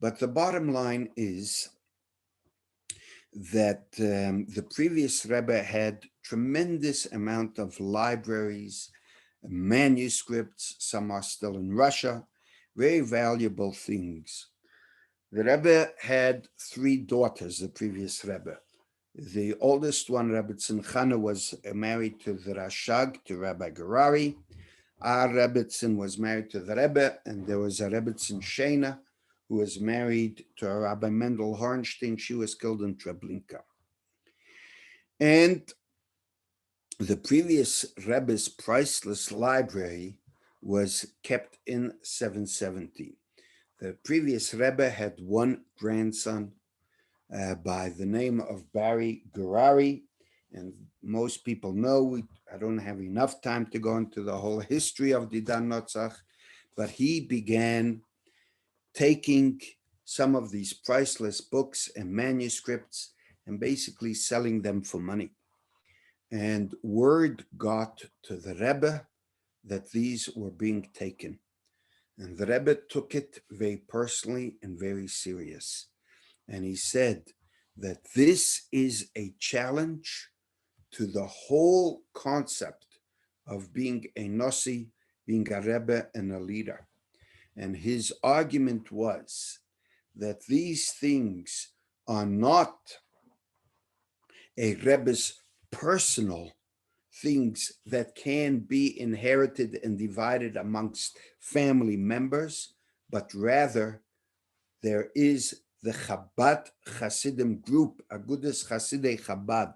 B: But the bottom line is that the previous Rebbe had tremendous amount of libraries, manuscripts, some are still in Russia, very valuable things. The Rebbe had 3 daughters, the previous Rebbe. The oldest one, Rabbitson Chana, was married to the Rashag, to Rabbi Gerari. Our Rabbitson was married to the Rebbe, and there was a Rabbitson Shena, who was married to Rabbi Mendel Hornstein. She was killed in Treblinka. And the previous Rebbe's priceless library was kept in 770. The previous Rebbe had one grandson by the name of Barry Gerari, and most people know, I don't have enough time to go into the whole history of Didan Notzach, but he began taking some of these priceless books and manuscripts and basically selling them for money. And word got to the Rebbe that these were being taken. And the Rebbe took it very personally and very serious. And he said that this is a challenge to the whole concept of being a Nasi, being a Rebbe and a leader. And his argument was that these things are not a Rebbe's personal things that can be inherited and divided amongst family members, but rather there is the Chabad Hasidim group, Agudas Hasidei Chabad,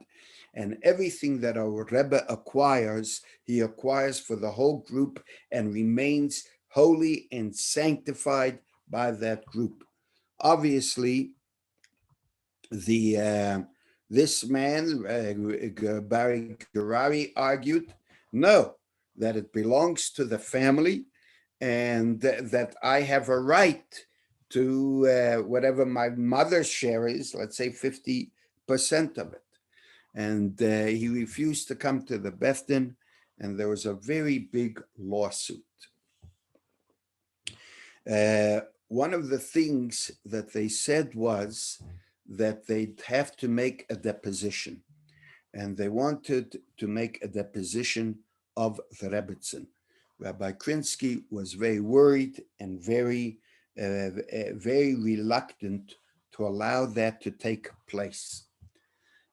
B: and everything that our Rebbe acquires, he acquires for the whole group and remains holy and sanctified by that group. Obviously, this man, Barry Gerari, argued, no, that it belongs to the family and that I have a right to whatever my mother's share is, let's say 50% of it. And he refused to come to the Beth Din, and there was a very big lawsuit. One of the things that they said was that they'd have to make a deposition, and they wanted to make a deposition of the Rabbitson. Rabbi Krinsky was very worried and very very reluctant to allow that to take place.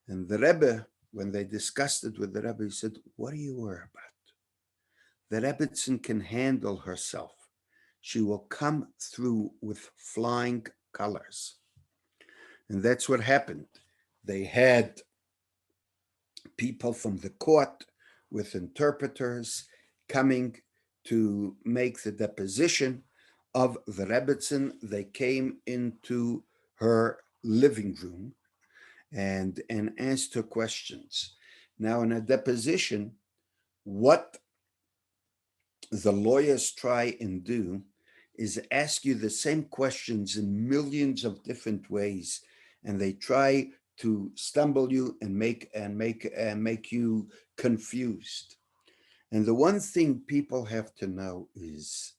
B: And the Rebbe, when they discussed it with the Rebbe, he said, "What are you worried about? The Rabbitson can handle herself. She will come through with flying colors." And that's what happened. They had people from the court with interpreters coming to make the deposition of the Rabbitson. They came into her living room and asked her questions. Now, in a deposition, what the lawyers try and do is ask you the same questions in millions of different ways, and they try to stumble you and make you confused. And the one thing people have to know is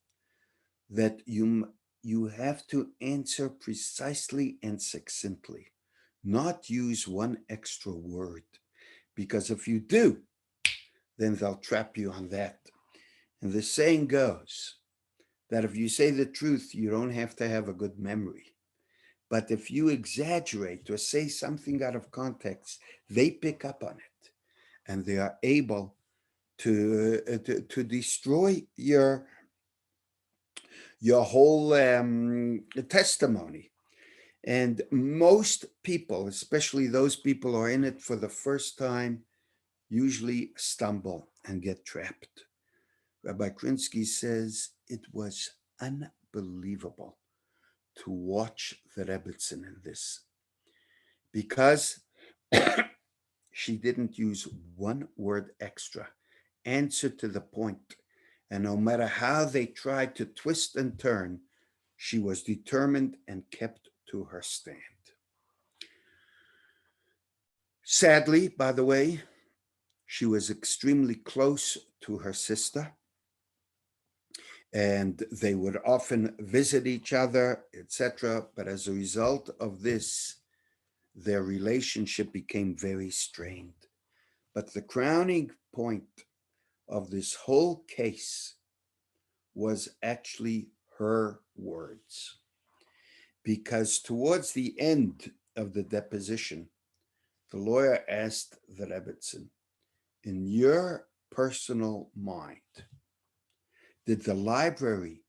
B: that you have to answer precisely and succinctly, not use one extra word, because if you do, then they'll trap you on that. And the saying goes that if you say the truth, you don't have to have a good memory. But if you exaggerate or say something out of context, they pick up on it, and they are able to destroy your whole testimony. And most people, especially those people who are in it for the first time, usually stumble and get trapped. Rabbi Krinsky says it was unbelievable to watch the Rabbitson in this, because she didn't use one word extra, answer to the point, and no matter how they tried to twist and turn, she was determined and kept to her stand. Sadly, by the way, she was extremely close to her sister, and they would often visit each other, etc. But as a result of this, their relationship became very strained. But the crowning point of this whole case was actually her words. Because towards the end of the deposition, the lawyer asked the Rabbitson, "In your personal mind, did the library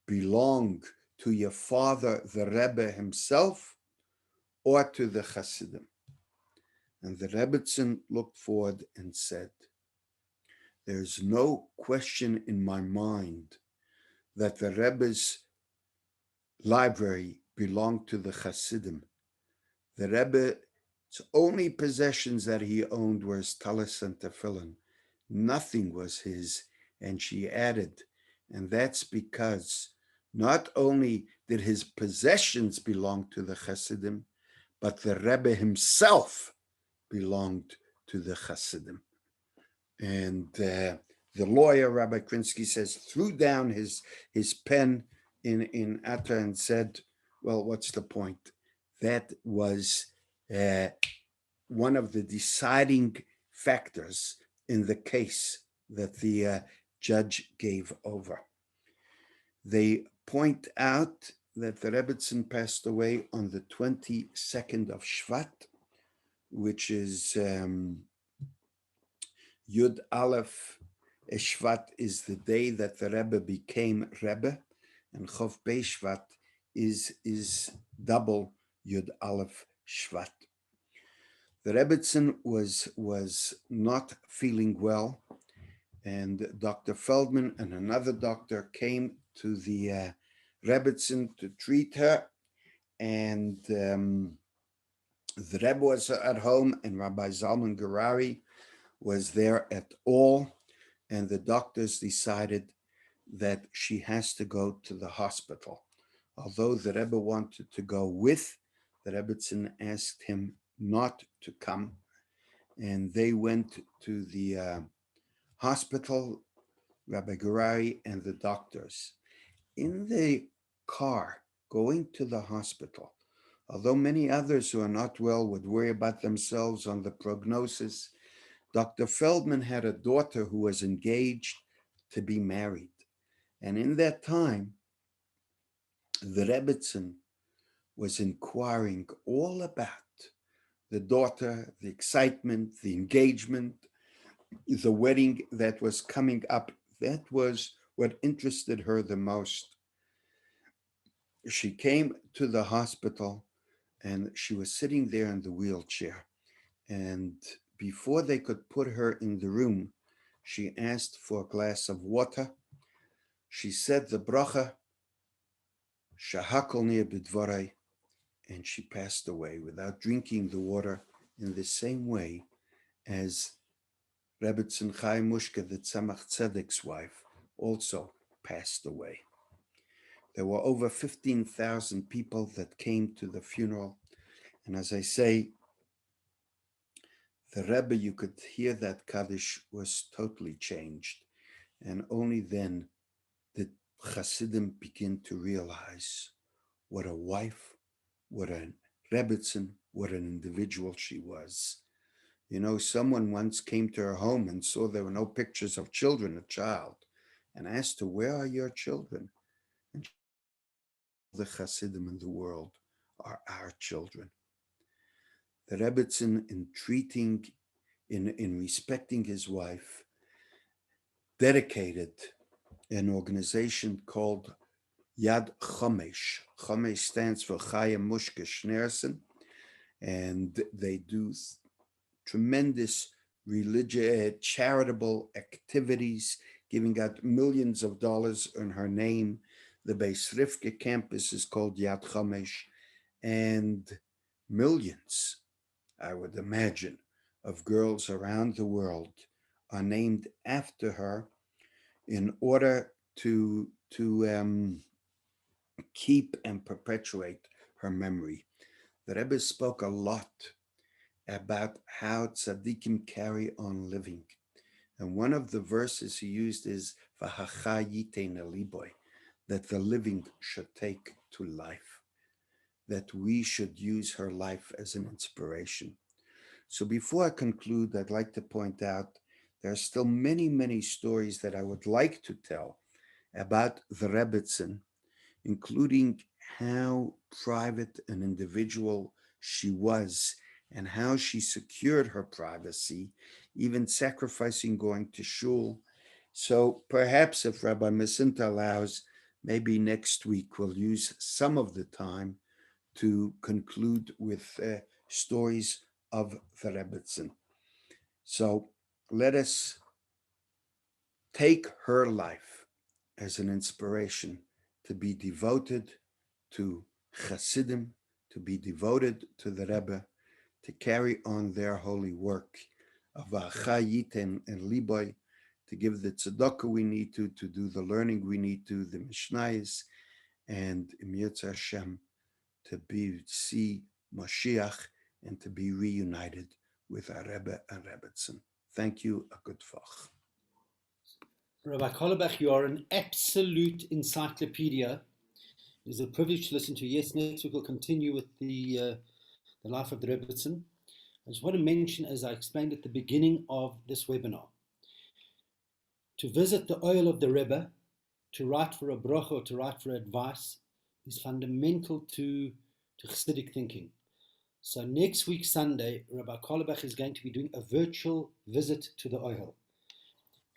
B: belong to your father, the Rebbe himself, or to the Hasidim?" And the Rabbitson looked forward and said, "There's no question in my mind that the Rebbe's library belonged to the Hasidim. The Rebbe's only possessions that he owned were his talis and tefillin. Nothing was his." And she added, "And that's because not only did his possessions belong to the Hasidim, but the Rebbe himself belonged to the Hasidim." And the lawyer, Rabbi Krinsky says, threw down his pen in Atta and said, "Well, what's the point?" That was one of the deciding factors in the case that the judge gave over. They point out that the Rabbitson passed away on the 22nd of Shvat, which is Yud Aleph. Shvat is the day that the Rebbe became Rebbe, and Chof Bei Shvat is double Yud Aleph Shvat. The Rabbitson was not feeling well, and Dr. Feldman and another doctor came to the Rabbitson to treat her, and the Rebbe was at home, and Rabbi Zalman Garari was there at all, and the doctors decided that she has to go to the hospital. Although the Rebbe wanted to go with, the Rabbitson asked him not to come, and they went to the hospital, Rabbi Garari and the doctors. In the car going to the hospital, although many others who are not well would worry about themselves on the prognosis, Dr. Feldman had a daughter who was engaged to be married. And in that time, the Rabbitson was inquiring all about the daughter, the excitement, the engagement, the wedding that was coming up. That was what interested her the most. She came to the hospital and she was sitting there in the wheelchair. And before they could put her in the room, she asked for a glass of water. She said the bracha, Shahakolni bidvarai, and she passed away without drinking the water, in the same way as Rabbitson Chaim Mushka, the Tzemach Tzedek's wife, also passed away. There were over 15,000 people that came to the funeral. And as I say, the Rebbe, you could hear that Kaddish was totally changed. And only then did Chassidim begin to realize what a wife, what a Rabbitson, what an individual she was. You know, someone once came to her home and saw there were no pictures of children, a child, and asked her, "Where are your children?" And the Chassidim in the world are our children. The Rabbitson, in respecting his wife, dedicated an organization called Yad Chomesh. Chomesh stands for Chaya Mushka Schneerson, and they do tremendous religious, charitable activities, giving out millions of dollars in her name. The Beis Rivka campus is called Yad Chomesh, and millions, I would imagine, of girls around the world are named after her in order to keep and perpetuate her memory. The Rebbe spoke a lot about how tzaddikim carry on living. And one of the verses he used is V'hachayitein eliboy, that the living should take to life, that we should use her life as an inspiration. So before I conclude, I'd like to point out there are still many, many stories that I would like to tell about the Rabbitson, including how private an individual she was and how she secured her privacy, even sacrificing going to shul. So perhaps if Rabbi Masinta allows, maybe next week we'll use some of the time to conclude with stories of the Rabbitson. So let us take her life as an inspiration to be devoted to Chassidim, to be devoted to the Rebbe, to carry on their holy work of Achayiten and Liboy, to give the tzedakah we need to do the learning we need to, the Mishnayos, and Im Yirtzeh Hashem, to see Mashiach and to be reunited with our Rebbe and Rabbitson. Thank you, a good vach.
A: Rabbi Kolobach, you are an absolute encyclopedia. It is a privilege to listen to you. Yes, next week we'll continue with the life of the Rabbitson. I just want to mention, as I explained at the beginning of this webinar, to visit the oil of the Rebbe, to write for a bracha or to write for advice, is fundamental to Chassidic thinking. So next week, Sunday, Rabbi Kolobach is going to be doing a virtual visit to the oil.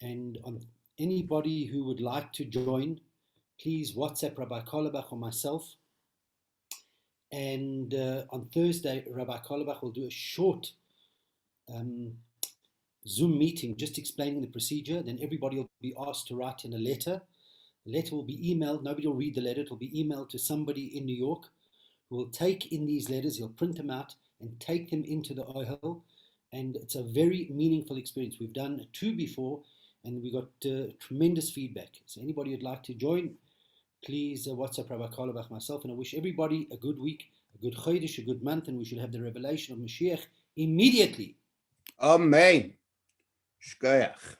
A: And on anybody who would like to join, please WhatsApp Rabbi Kolobach or myself. And on Thursday, Rabbi Kolobach will do a short Zoom meeting just explaining the procedure. Then everybody will be asked to write in a letter. The letter will be emailed. Nobody will read the letter. It will be emailed to somebody in New York who will take in these letters. He'll print them out and take them into the Ohel. And it's a very meaningful experience. We've done 2 before, and we got tremendous feedback. So anybody who'd like to join, please WhatsApp Rabbi Kolobach, myself, and I wish everybody a good week, a good Chodesh, a good month, and we should have the revelation of Mashiach immediately.
B: Amen. Shkoyach.